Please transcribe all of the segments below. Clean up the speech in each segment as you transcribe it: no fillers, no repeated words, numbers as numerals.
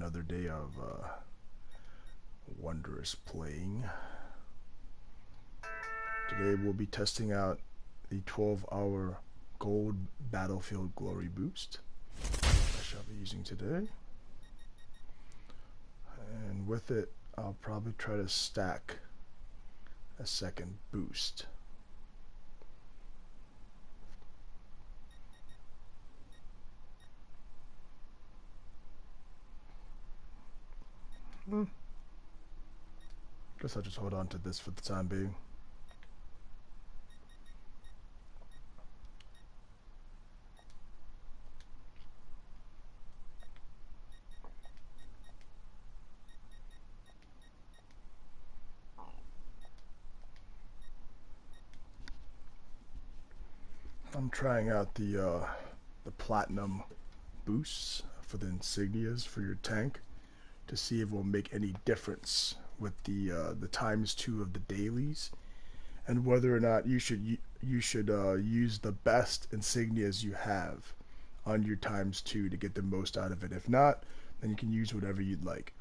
another day of wondrous playing. Today we'll be testing out the 12-hour gold battlefield glory boost I shall be using today. And with it, I'll probably try to stack a second boost. Guess I'll just hold on to this for the time being. I'm trying out the platinum boosts for the insignias for your tank to see if it will make any difference with the ×2 of the dailies, and whether or not you should use the best insignias you have on your ×2 to get the most out of it. If not, then you can use whatever you'd like.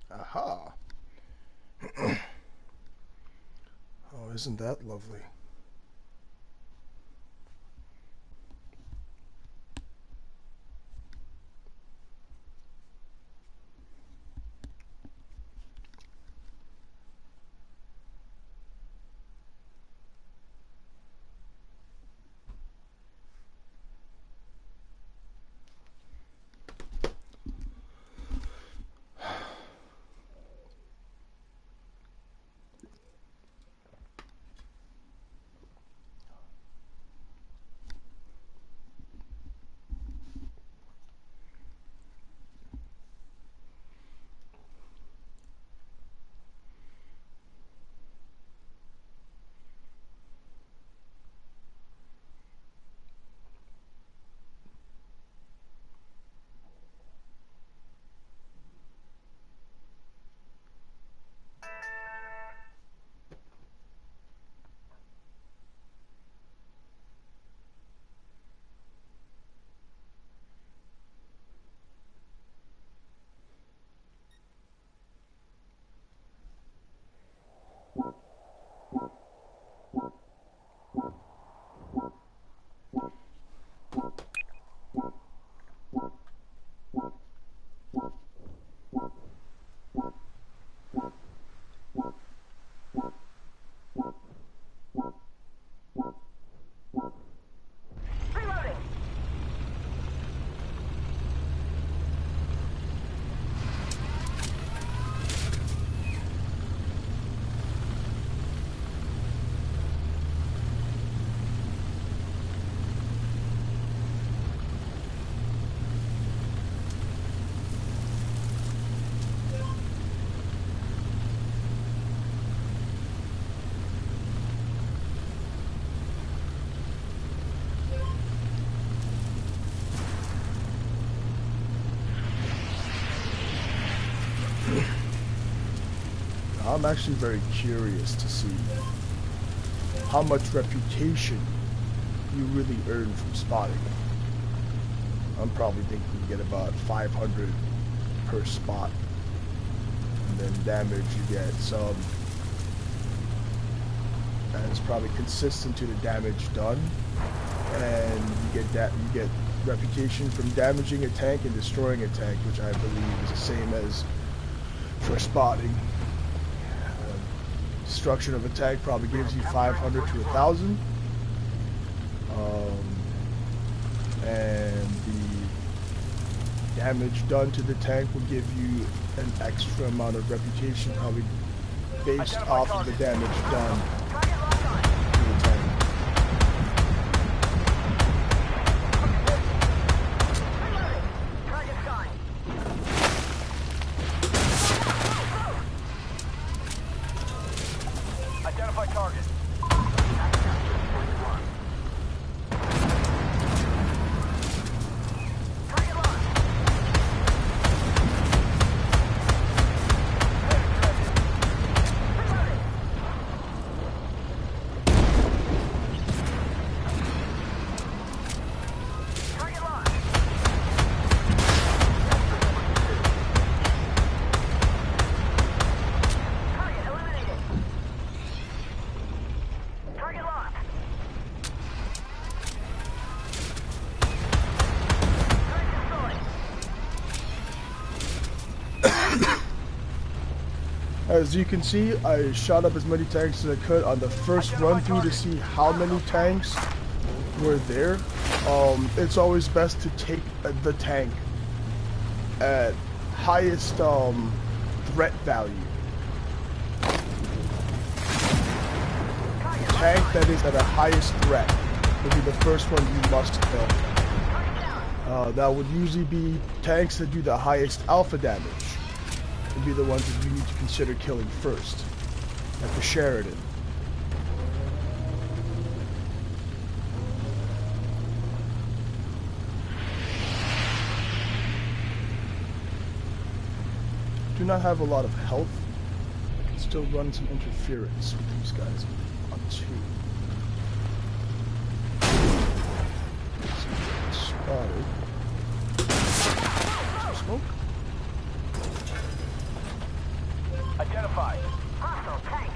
Aha! Oh, isn't that lovely? I'm actually very curious to see how much reputation you really earn from spotting. I'm probably thinking you get about 500 per spot, and then damage you get some, and it's probably consistent to the damage done, and you get reputation from damaging a tank and destroying a tank, which I believe is the same as for spotting. Destruction of a tank probably gives you 500 to 1,000, and the damage done to the tank will give you an extra amount of reputation, probably based off of the damage done to the tank. Identify target. As you can see, I shot up as many tanks as I could on the first run through to see how many tanks were there. It's always best to take the tank at highest threat value. The tank that is at a highest threat will be the first one you must kill. That would usually be tanks that do the highest alpha damage. Would be the ones that you need to consider killing first, like the Sheridan. Do not have a lot of health. I can still run some interference with these guys on two. Spotted. Some smoke. Identified. Hostile tank.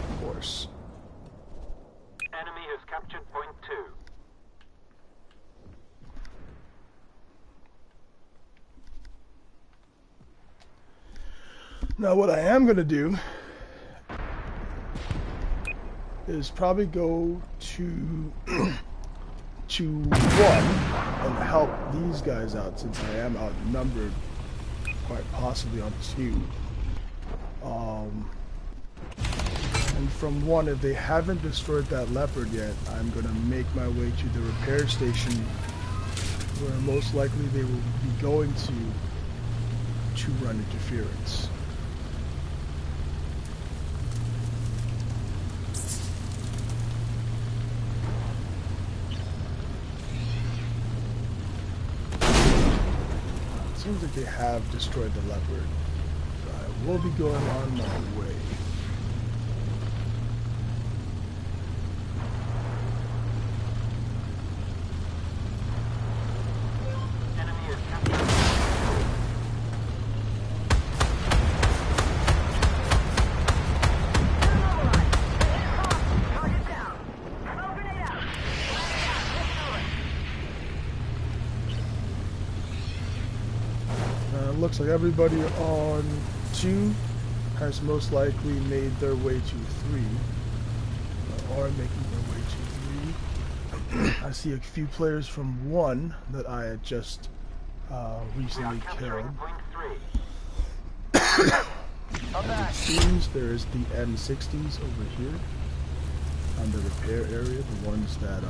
Of course. Enemy has captured point 2. Now what I am gonna do is probably go to to 1 and help these guys out, since I am outnumbered quite possibly on 2. And from 1, if they haven't destroyed that leopard yet, I'm gonna make my way to the repair station, where most likely they will be going to run interference. Seems like they have destroyed the leopard, so I will be going on my way. Enemy is captured. Target down. Smoke grenade out. Looks like everybody on 2 has most likely made their way to 3, or making their way to 3. I see a few players from 1 that I had just recently killed. It seems there's the M60s over here on the repair area, the ones that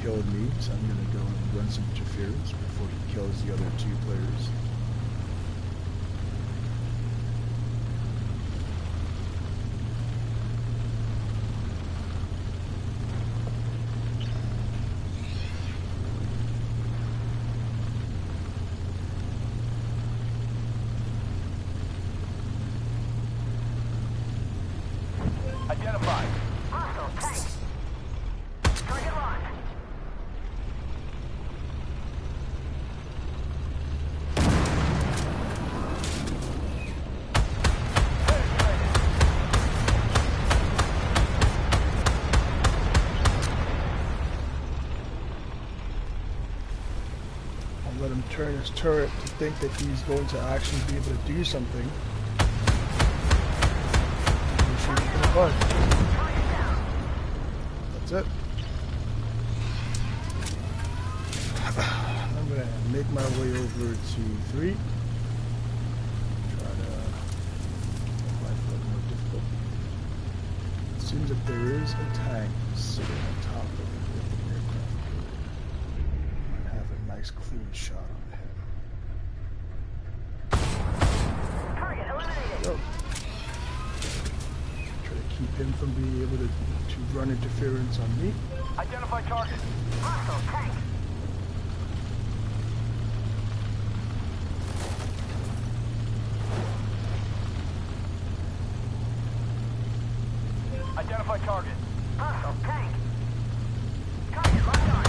killed me, so I'm gonna go and run some interference before he kills the other 2 players. his turret to think that he's going to actually be able to do something. You shoot him from the butt. That's it. I'm gonna make my way over to 3. Try to make life a little more difficult. It seems that there is a tank sitting on top of the aircraft. Might have a nice clean shot on him. Target eliminated. Go. Try to keep him from being able to run interference on me. Identify target. Hostile tank. Identify target. Hostile tank. Target locked on.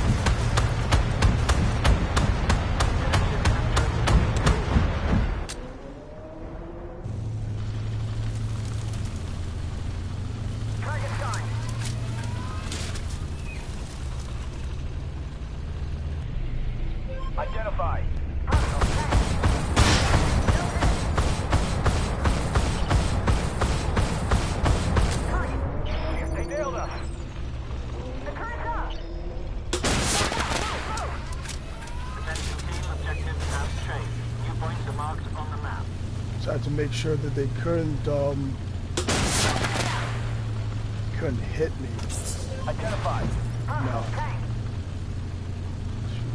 Target signed. Identify. Hostile tank. Target. They nailed us. The current's up. Attention team, objectives have changed. New points are marked on the map. So I had to make sure that they couldn't hit me. Identify. No. Tank.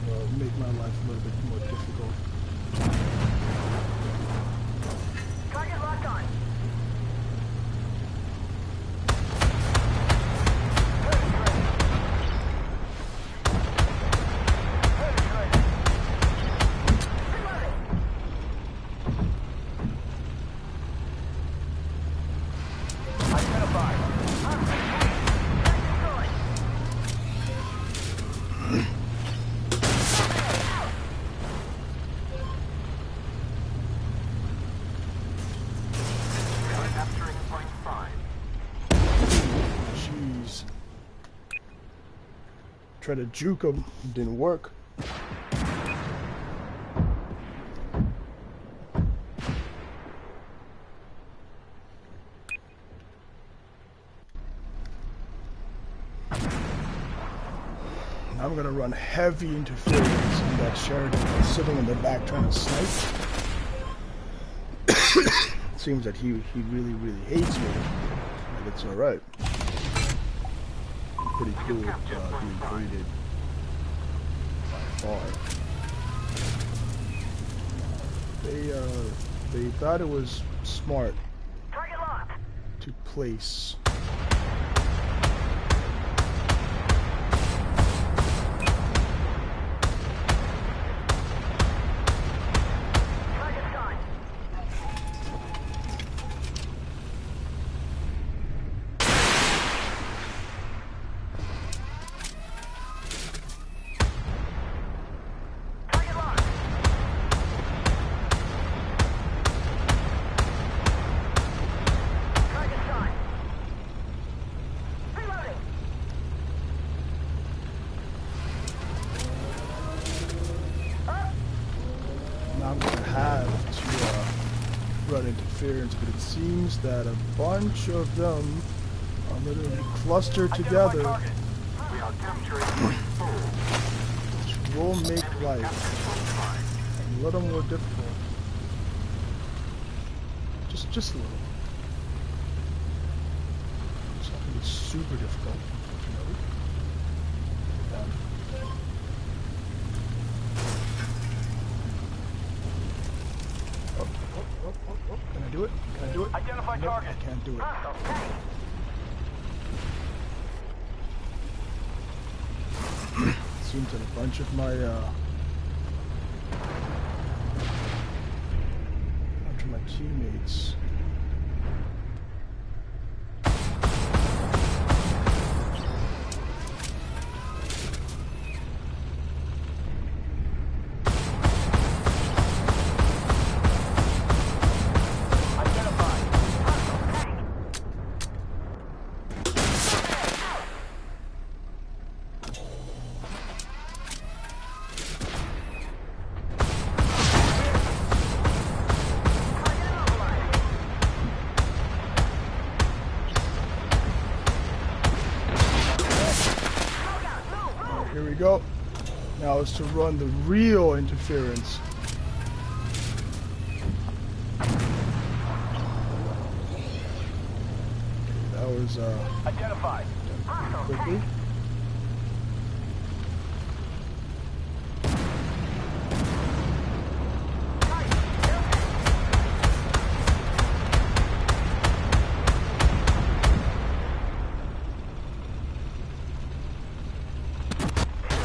To make my life a little bit more difficult. Target locked on. Capturing point 5. Jeez. Try to juke him. Didn't work. I'm gonna run heavy interference on that Sheridan that's sitting in the back trying to snipe. Seems that he really hates me, but it's alright. Pretty cool being graded by far. They thought it was smart Target locked. to place Target signed. Target locked. Target signed. Reloading. Up. Now I'm gonna have to run interference, but it seems that a bunch of them are literally clustered together, Target. We are capturing point 4. which will make life Capture point 5. a little more difficult. Just a little. It's not gonna be super difficult, unfortunately. Oh. Can I do it? Can I do it? Identify Nope, target. I can't do it. Hostile tank. Seems that a bunch of my teammates Identify. Hostile tank. go. Now is to run the real interference. That was Identified. Hostile quickly. tank.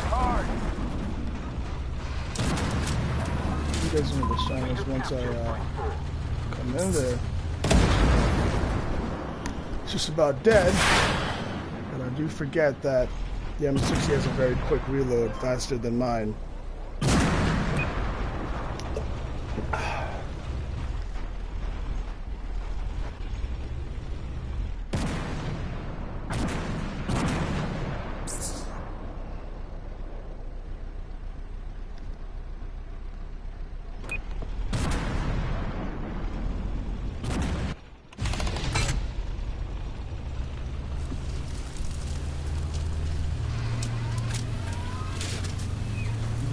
Hard. You guys don't understand this once I come in there. It's just about dead. But I do forget that the M60 has a very quick reload, faster than mine.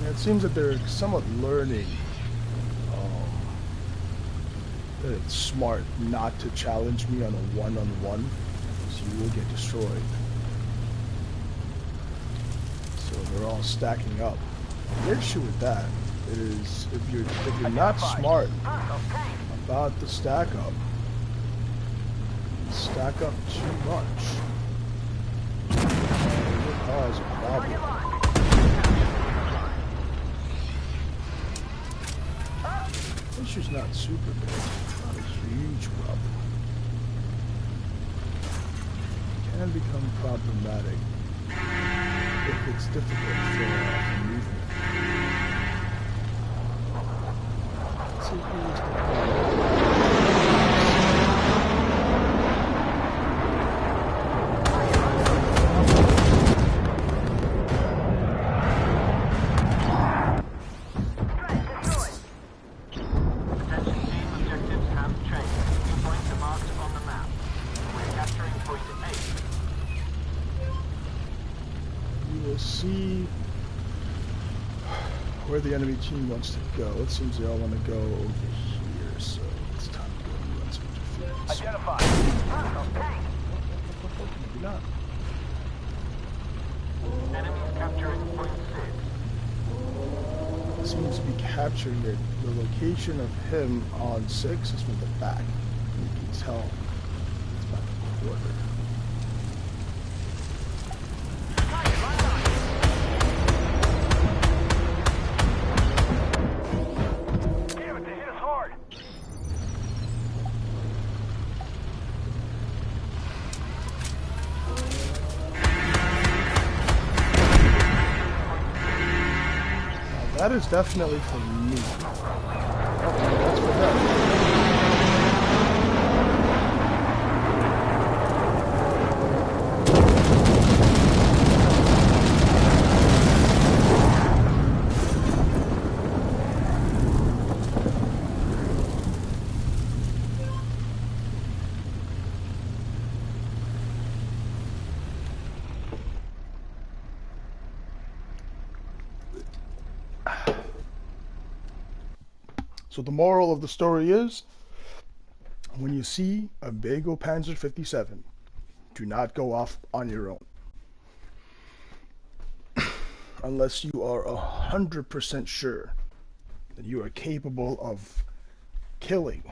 It seems that they're somewhat learning that it's smart not to challenge me on a one-on-one, so you will get destroyed. So they're all stacking up. The issue with that is if you're not smart Hostile tank. about the stack up too much, it will cause a problem. Target locked. The issue's not super big. It's not a huge problem. It can become problematic if it's difficult for movement. Let's see who's the problem. Threat destroyed. Attention team, objectives have changed. New points are marked on the map. We're capturing point 8. You will see where the enemy team wants to go. It seems they all want to go over here, so it's time to go run some interference. Identified. Hostile tank. Maybe not. Enemies capturing point 6. It seems to be capturing it. The location of him on 6 is from the back. You can tell it's about a quarter. Target locked on. Damn it, they hit us hard. Now, that is definitely for me. Oh, no, that's for them. So the moral of the story is, when you see a Bagel Panzer 57, do not go off on your own. Unless you are 100% sure that you are capable of killing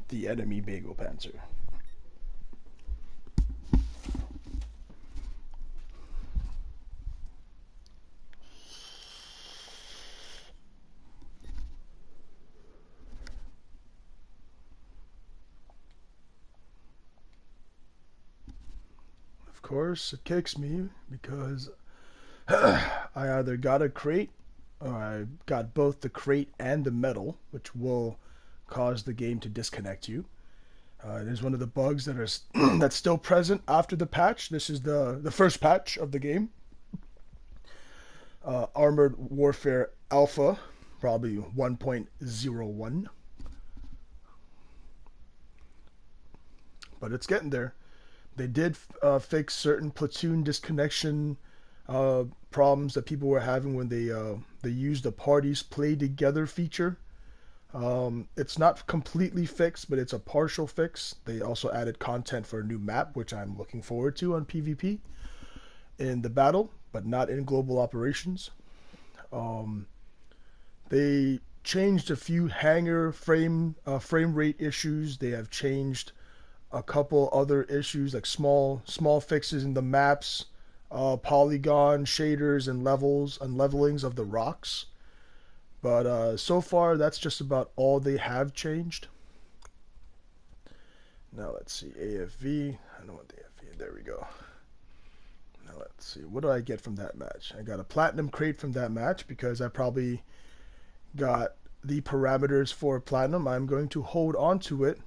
the enemy Bagel Panzer. Of course, it kicks me because I either got a crate or I got both the crate and the medal, which will cause the game to disconnect you. It is one of the bugs that are that's still present after the patch. This is the first patch of the game. Armored Warfare Alpha, probably 1.01. But it's getting there. They did fix certain platoon disconnection problems that people were having when they used the parties play together feature. It's not completely fixed, but it's a partial fix. They also added content for a new map, which I'm looking forward to on PvP in the battle, but not in global operations. They changed a few hangar frame rate issues. They have changed a couple other issues like small fixes in the maps, polygon shaders and levels and levelings of the rocks. But so far, that's just about all they have changed. Now let's see, AFV. I don't want the AFV. There we go. Now let's see, what do I get from that match? I got a platinum crate from that match because I probably got the parameters for platinum. I'm going to hold on to it,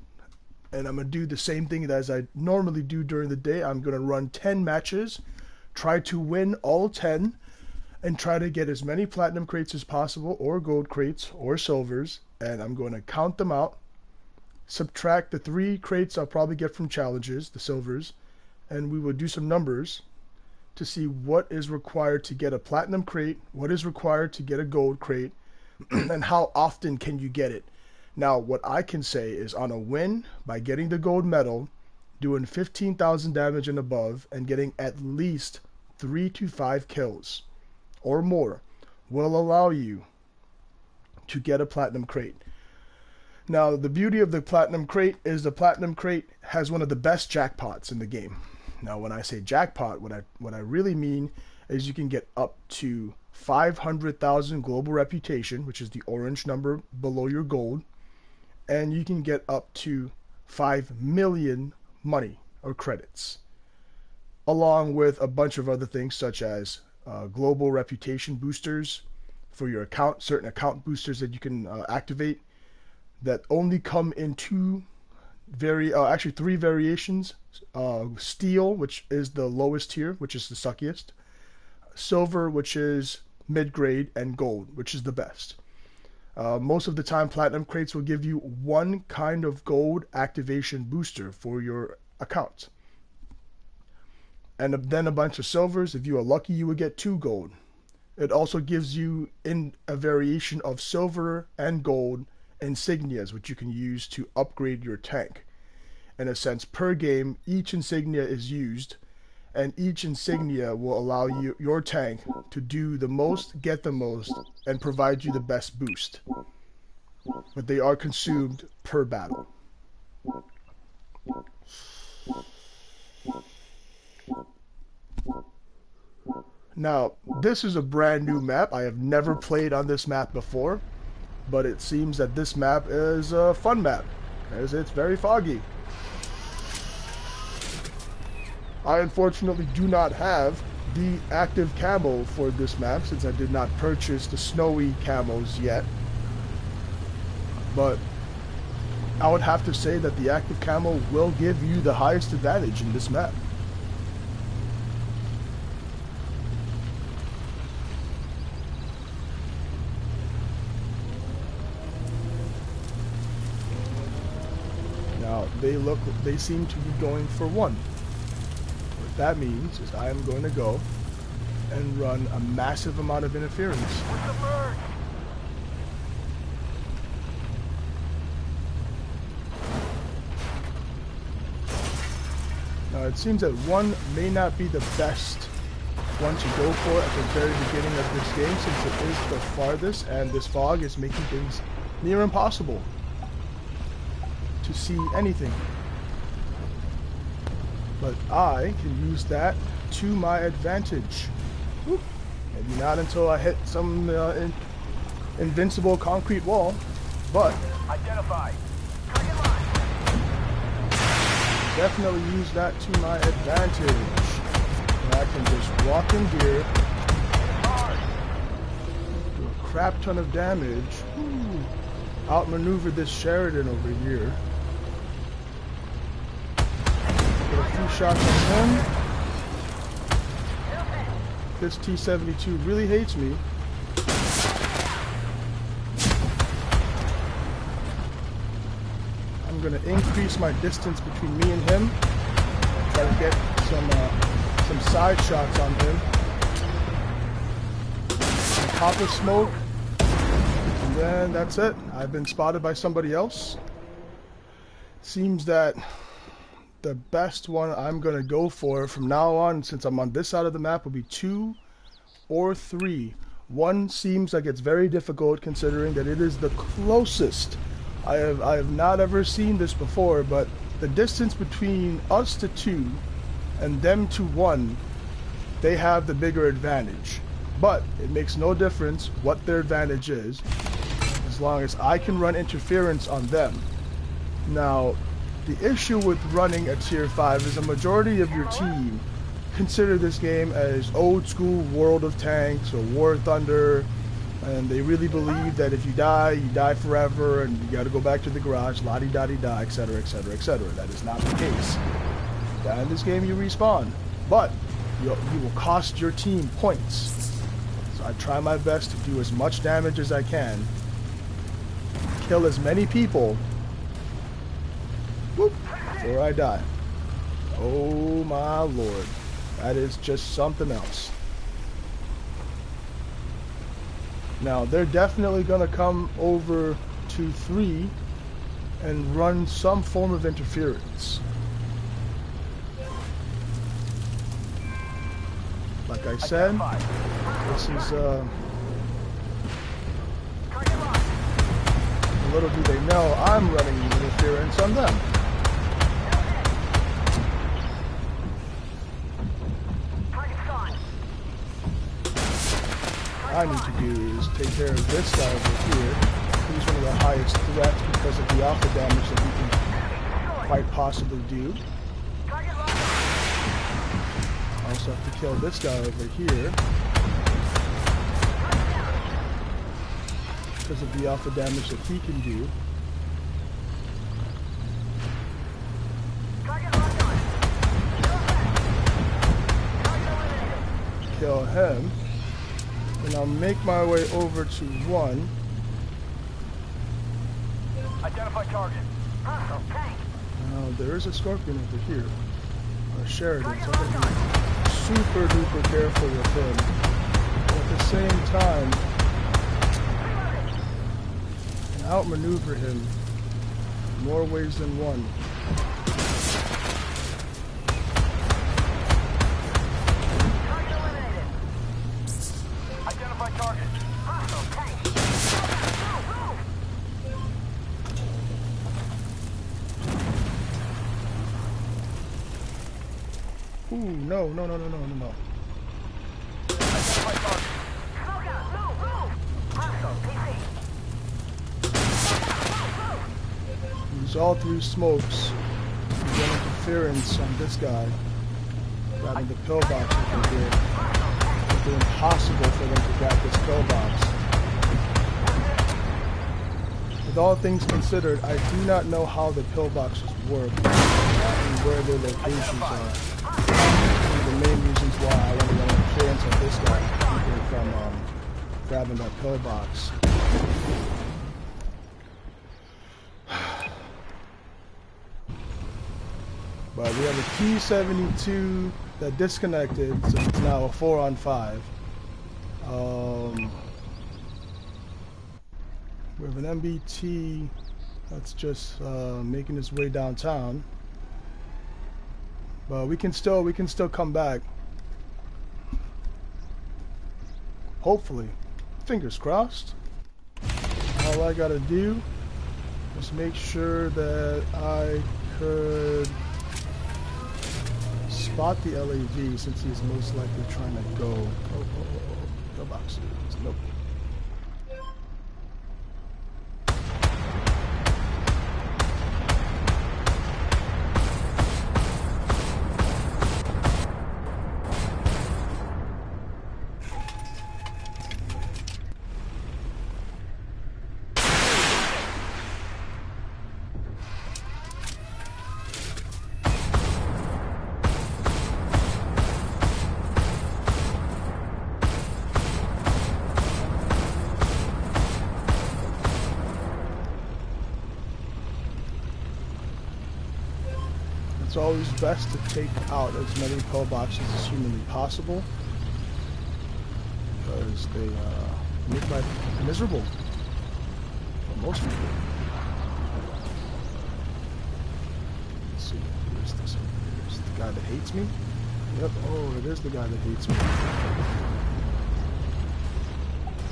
and I'm going to do the same thing as I normally do during the day. I'm going to run 10 matches, try to win all 10, and try to get as many platinum crates as possible, or gold crates, or silvers, and I'm going to count them out, subtract the 3 crates I'll probably get from challenges, the silvers, and we will do some numbers to see what is required to get a platinum crate, what is required to get a gold crate, and how often can you get it. Now, what I can say is on a win, by getting the gold medal, doing 15,000 damage and above, and getting at least 3 to 5 kills or more, will allow you to get a platinum crate. Now, the beauty of the platinum crate is the platinum crate has one of the best jackpots in the game. Now, when I say jackpot, what I really mean is you can get up to 500,000 global reputation, which is the orange number below your gold, and you can get up to 5 million money or credits, along with a bunch of other things such as global reputation boosters for your account, certain account boosters that you can activate that only come in actually 3 variations. Steel, which is the lowest tier, which is the suckiest. Silver, which is mid-grade, and gold, which is the best. Most of the time, platinum crates will give you 1 kind of gold activation booster for your account. And then a bunch of silvers. If you are lucky, you would get 2 gold. It also gives you in a variation of silver and gold insignias, which you can use to upgrade your tank. In a sense, per game, each insignia is used, and each insignia will allow your tank to do the most, get the most, and provide you the best boost. But they are consumed per battle. Now, this is a brand new map. I have never played on this map before, but it seems that this map is a fun map, as it's very foggy. I unfortunately do not have the active camo for this map, since I did not purchase the snowy camos yet. But I would have to say that the active camo will give you the highest advantage in this map. Now, they seem to be going for 1. What that means is I am going to go and run a massive amount of interference. Now, it seems that 1 may not be the best one to go for at the very beginning of this game, since it is the farthest, and this fog is making things near impossible to see anything. But I can use that to my advantage. Whoop. Maybe not until I hit some invincible concrete wall, but Identify. definitely use that to my advantage. And I can just walk in here, do a crap ton of damage, outmaneuver this Sheridan over here. Get a few shots on him. This T-72 really hates me. I'm going to increase my distance between me and him. Try to get some side shots on him. pop a smoke, and then that's it. I've been spotted by somebody else. Seems that the best one I'm going to go for from now on, since I'm on this side of the map, will be 2 or 3. 1 seems like it's very difficult considering that it is the closest. I have not ever seen this before, but the distance between us to 2 and them to 1, they have the bigger advantage. But it makes no difference what their advantage is, as long as I can run interference on them. Now, the issue with running a tier 5 is a majority of your team consider this game as old school World of Tanks or War Thunder, and they really believe that if you die forever, and you gotta go back to the garage, la-di-da-di-da, etc, etc, etc. That is not the case. If you die in this game, you respawn. But you will cost your team points. So I try my best to do as much damage as I can, kill as many people, whoop, before I die. Oh my lord. That is just something else. Now, they're definitely going to come over to 3 and run some form of interference. Like I said, this is, little do they know, I'm running interference on them. I need to do is take care of this guy over here. He's one of the highest threats because of the alpha damage that he can quite possibly do. I also have to kill this guy over here because of the alpha damage that he can do. Kill him. And I'll make my way over to 1. Identify target. Now, there is a scorpion over here. Sheridan, so I'm going to be super duper careful with him. But at the same time, I can outmaneuver him in more ways than one. Ooh, no. Use all 3 smokes. Get interference on this guy. Grabbing the pillbox over here. It'll be impossible for them to grab this pillbox. With all things considered, I do not know how the pillboxes work and where their locations are. One of the main reasons why I want to run interference on this guy to keep him from grabbing that pillbox. But we have a T-72 that disconnected, so it's now a 4-on-5. We have an MBT that's just making its way downtown. But we can still come back. Hopefully. Fingers crossed. All I gotta do is make sure that I could spot the LAV since he's most likely trying to go. No boxes. Nope. It's always best to take out as many pillboxes as humanly possible because they make life miserable for most people. Let's see, where's this one? Here's the guy that hates me. Yep, oh, it is the guy that hates me.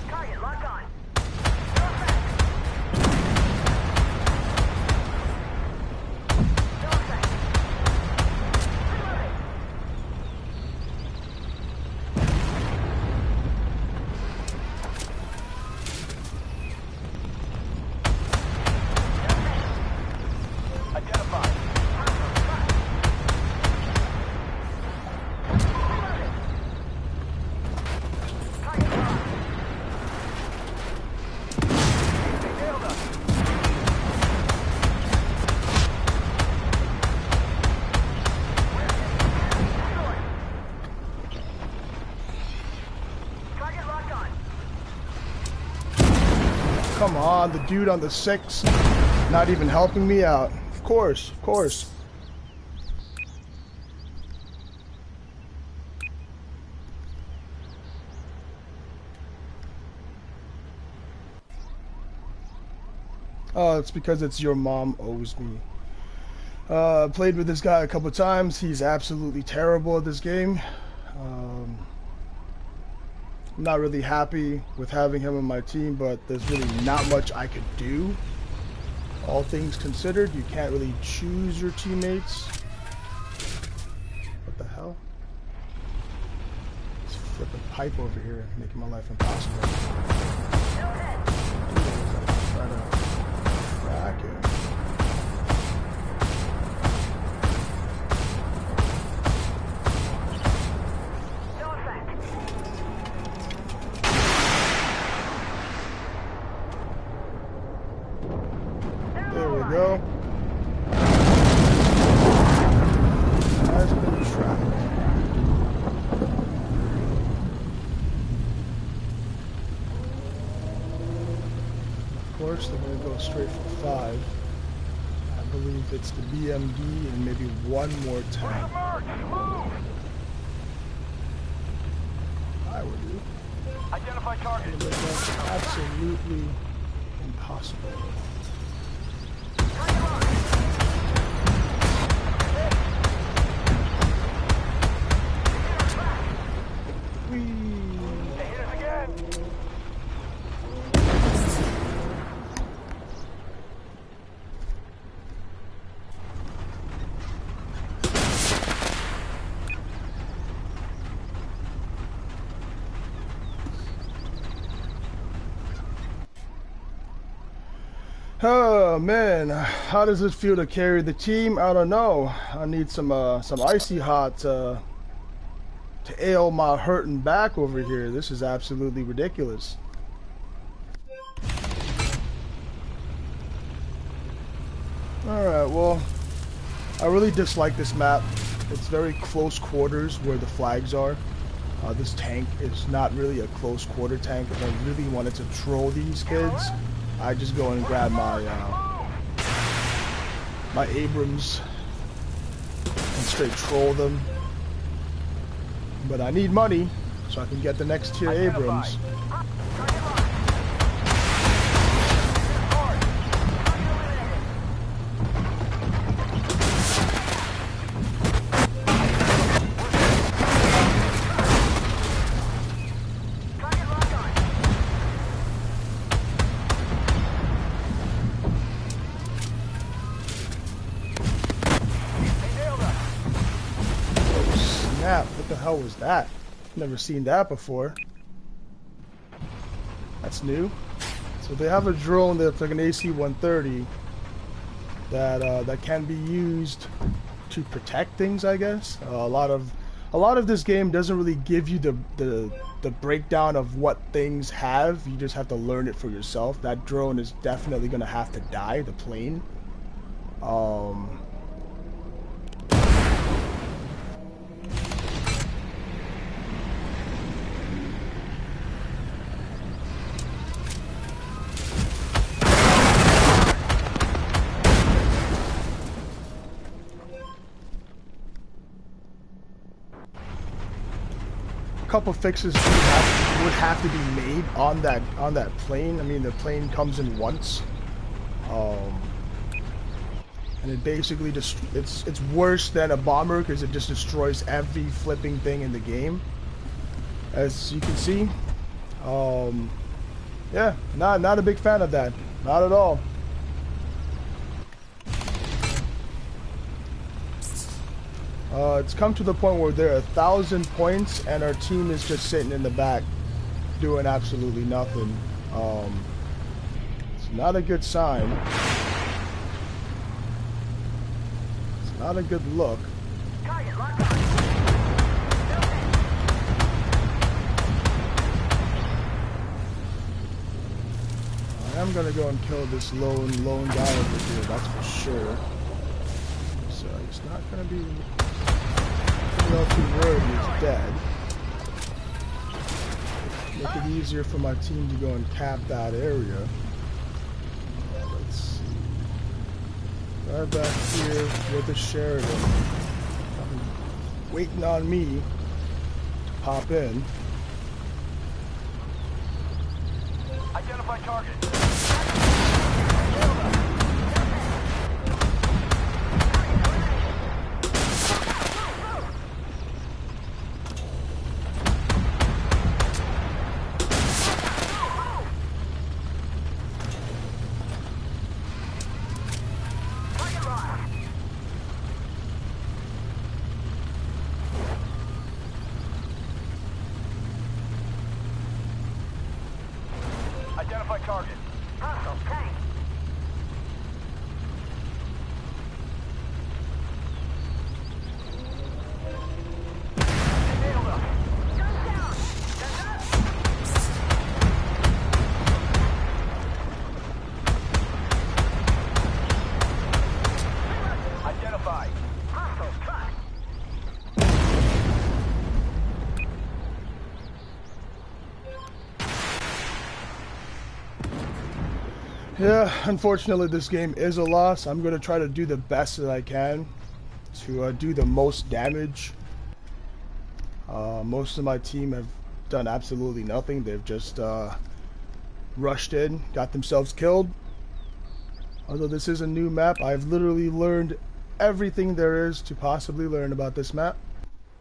Target locked on. Come on, the dude on the 6 not even helping me out. Of course, of course. Oh, it's because it's your mom owes me. Played with this guy a couple times. He's absolutely terrible at this game. I'm not really happy with having him on my team, but there's really not much I could do. All things considered, you can't really choose your teammates. What the hell? This flipping pipe over here making my life impossible. Try to crack it. Go. Has been tracked. Of course, they're going to go straight for 5. I believe it's the BMD and maybe one more tank. I would do. Identify target. That's absolutely impossible. Oh man, how does it feel to carry the team? I don't know. I need some icy hot to ail my hurting back over here. This is absolutely ridiculous. Alright, well, I really dislike this map. It's very close quarters where the flags are. This tank is not really a close quarter tank. If I really wanted to troll these kids, I just go and grab my my Abrams and straight troll them. But I need money so I can get the next tier Abrams. What the hell was that? Never seen that before. That's new. So they have a drone that's like an AC-130 that can be used to protect things, I guess. A lot of this game doesn't really give you the breakdown of what things have. You just have to learn it for yourself. That drone is definitely gonna have to die. The plane. Couple fixes do have to would have to be made on that plane. I mean, the plane comes in once, and it basically just it's worse than a bomber because it just destroys every flipping thing in the game, as you can see. Yeah, not a big fan of that, not at all. It's come to the point where there are 1,000 points and our team is just sitting in the back doing absolutely nothing. It's not a good sign. It's not a good look. I'm gonna go and kill this lone guy over here, that's for sure. So he's not gonna be too worried he's dead. Make it easier for my team to go and cap that area. Let's see. Right back here with the Sheridan. Waiting on me to pop in. Identify target. Identify target. Okay. Nailed him. Gun down. Identify. Hostile track. Yeah, unfortunately this game is a loss. I'm going to try to do the best that I can to do the most damage. Most of my team have done absolutely nothing. They've just rushed in, got themselves killed. Although this is a new map, I've literally learned everything there is to possibly learn about this map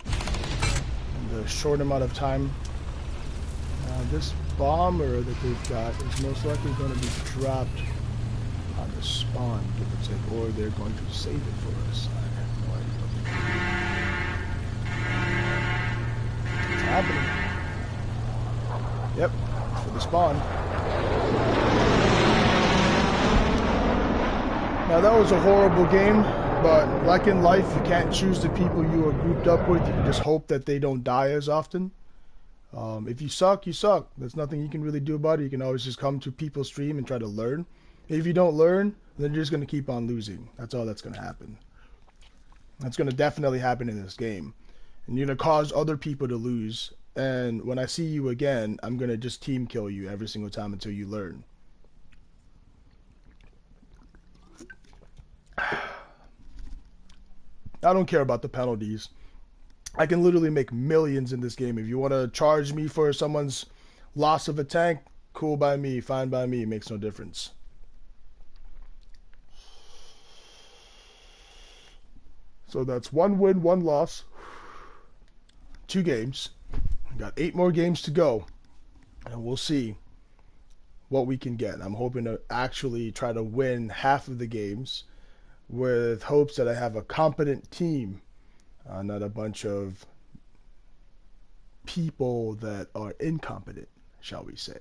in the short amount of time. This bomber that they've got is most likely going to be dropped on the spawn, give or take, or they're going to save it for us. I have no idea. It's happening. Yep, for the spawn. Now that was a horrible game, but like in life, you can't choose the people you are grouped up with. You can just hope that they don't die as often. If you suck, you suck. There's nothing you can really do about it. You can always just come to people's stream and try to learn. If you don't learn, then you're just going to keep on losing. That's all that's going to happen. That's going to definitely happen in this game. And you're going to cause other people to lose. And when I see you again, I'm going to just team kill you every single time until you learn. I don't care about the penalties. I can literally make millions in this game. If you want to charge me for someone's loss of a tank, cool by me, fine by me, it makes no difference. So that's 1 win, 1 loss. 2 games. Got 8 more games to go. And we'll see what we can get. I'm hoping to actually try to win half of the games with hopes that I have a competent team. Not a bunch of people that are incompetent, shall we say.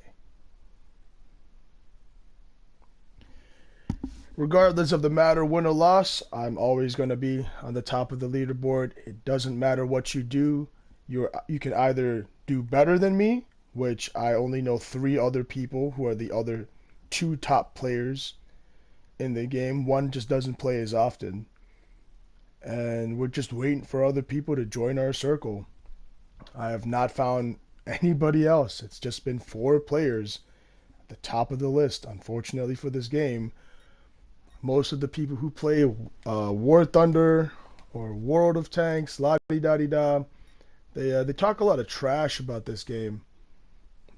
Regardless of the matter, win or loss, I'm always going to be on the top of the leaderboard. It doesn't matter what you do. You can either do better than me, which I only know 3 other people who are the other 2 top players in the game. One just doesn't play as often. And we're just waiting for other people to join our circle. I have not found anybody else. It's just been 4 players at the top of the list, unfortunately for this game. Most of the people who play War Thunder or World of Tanks, la-di-da-di-da, they talk a lot of trash about this game.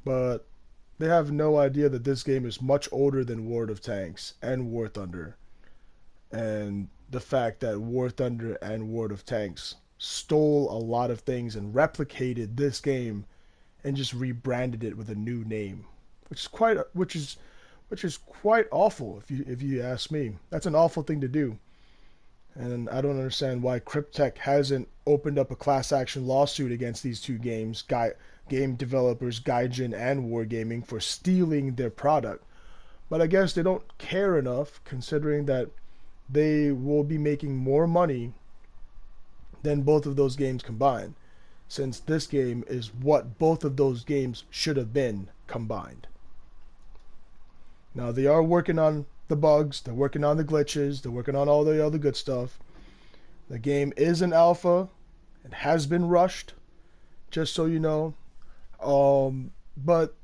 but they have no idea that this game is much older than World of Tanks and War Thunder. And the fact that War Thunder and World of Tanks stole a lot of things and replicated this game and just rebranded it with a new name, which is quite awful if you ask me. That's an awful thing to do. And I don't understand why Cryptek hasn't opened up a class action lawsuit against these two games, game developers Gaijin and Wargaming, for stealing their product. But I guess they don't care enough, considering that they will be making more money than both of those games combined, since this game is what both of those games should have been combined. Now, they are working on the bugs, they're working on the glitches, they're working on all the other good stuff. The game is an alpha. It has been rushed, just so you know. But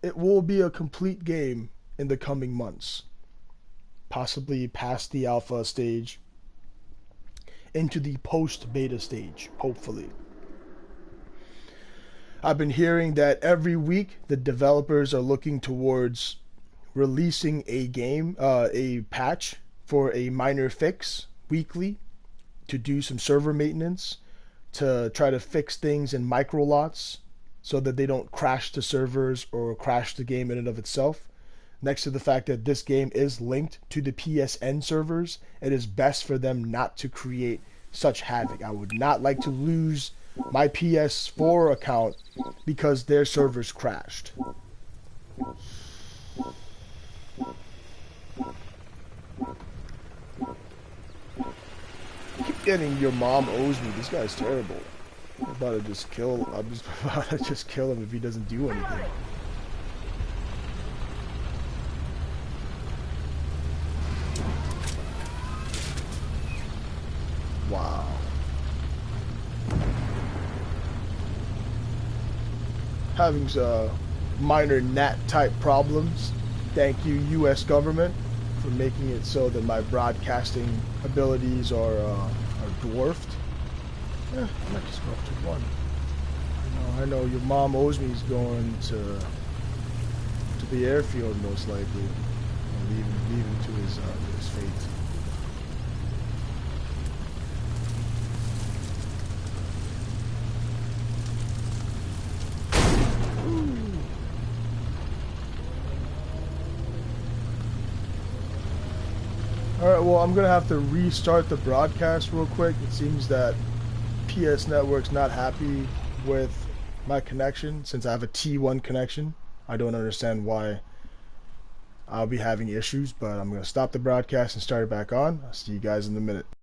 it will be a complete game in the coming months. Possibly past the alpha stage, into the post-beta stage, hopefully. I've been hearing that every week the developers are looking towards releasing a patch for a minor fix weekly to do some server maintenance, to try to fix things in micro lots so that they don't crash the servers or crash the game in and of itself. Next to the fact that this game is linked to the PSN servers, it is best for them not to create such havoc. I would not like to lose my PS4 account because their servers crashed. Keep getting your mom owes me. This guy's terrible. I'm just about to just kill him if he doesn't do anything. Wow. Having minor NAT type problems. Thank you, U.S. government, for making it so that my broadcasting abilities are dwarfed. I might just go up to one. I know your mom owes me. He's going to the airfield most likely, leaving to his fate. Alright, well, I'm going to have to restart the broadcast real quick. It seems that PS Network's not happy with my connection since I have a T1 connection. I don't understand why I'll be having issues, but I'm going to stop the broadcast and start it back on. I'll see you guys in a minute.